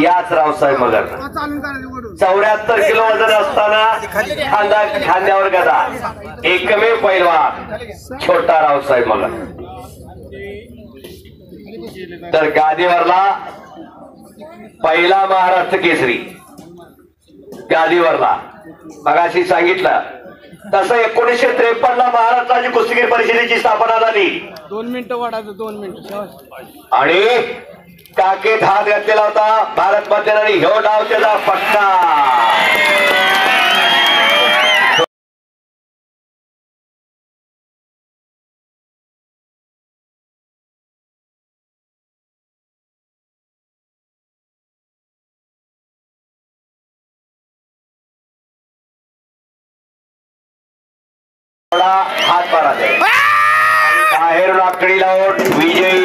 याच रावसाहेब मगर 74 किलो वजन असताना खांद्यावर गदा एकमेव पैलवान छोटा रावसाहेब मगर. तर गादीवरला पहिला महाराष्ट्र केसरी गादीवरला मगाशी सांगितलं तसं 1953 ला महाराष्ट्राची कुस्तीगीर परिषदेची स्थापना झाली. 2 मिनिटं वाढायचं 2 मिनिटं आणि काकेत हात घातलेला होता भारत मध्ये आणि ह्यो डाव त्याचा पक्का. हात मारा बाहेरून आकडी लावून विजयी